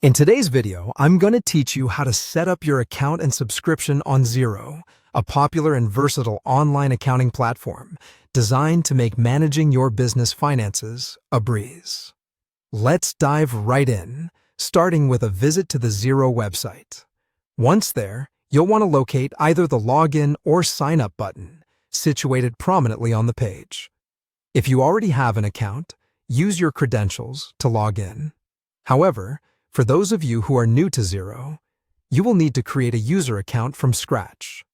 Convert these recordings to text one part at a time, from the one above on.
In today's video, I'm going to teach you how to set up your account and subscription on Xero, a popular and versatile online accounting platform designed to make managing your business finances a breeze. Let's dive right in, starting with a visit to the Xero website. Once there, you'll want to locate either the Login or Sign Up button, situated prominently on the page. If you already have an account, use your credentials to log in. However, for those of you who are new to Xero, you will need to create a user account from scratch.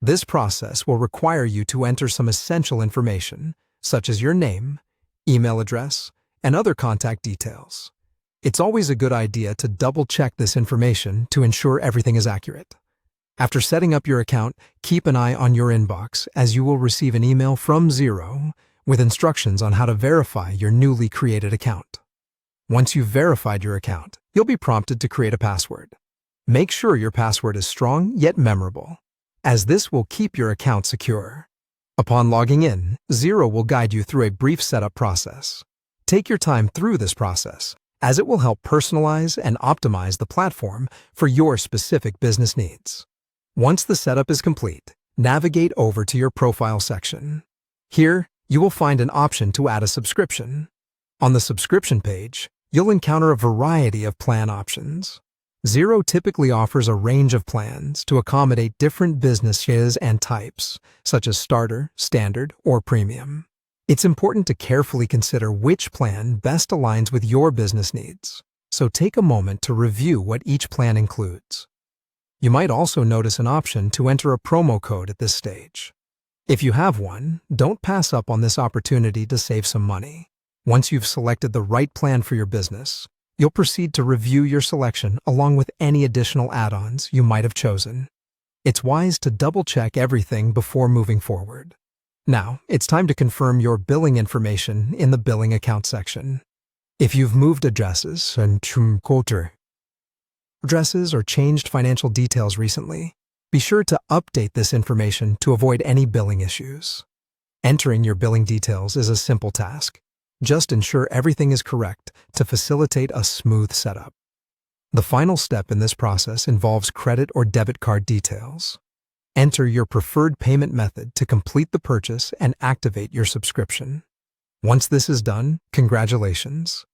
This process will require you to enter some essential information, such as your name, email address, and other contact details. It's always a good idea to double-check this information to ensure everything is accurate. After setting up your account, keep an eye on your inbox as you will receive an email from Xero with instructions on how to verify your newly created account. Once you've verified your account, you'll be prompted to create a password. Make sure your password is strong yet memorable, as this will keep your account secure. Upon logging in, Xero will guide you through a brief setup process. Take your time through this process, as it will help personalize and optimize the platform for your specific business needs. Once the setup is complete, navigate over to your profile section. Here, you will find an option to add a subscription. On the subscription page, you'll encounter a variety of plan options. Xero typically offers a range of plans to accommodate different businesses and types, such as starter, standard, or premium. It's important to carefully consider which plan best aligns with your business needs, so take a moment to review what each plan includes. You might also notice an option to enter a promo code at this stage. If you have one, don't pass up on this opportunity to save some money. Once you've selected the right plan for your business, you'll proceed to review your selection along with any additional add-ons you might have chosen. It's wise to double-check everything before moving forward. Now, it's time to confirm your billing information in the billing account section. If you've moved addresses or changed financial details recently, be sure to update this information to avoid any billing issues. Entering your billing details is a simple task. Just ensure everything is correct to facilitate a smooth setup. The final step in this process involves credit or debit card details. Enter your preferred payment method to complete the purchase and activate your subscription. Once this is done, congratulations.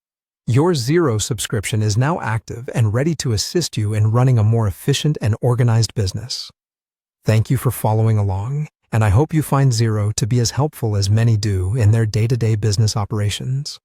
Your Xero subscription is now active and ready to assist you in running a more efficient and organized business. Thank you for following along, and I hope you find Xero to be as helpful as many do in their day-to-day business operations.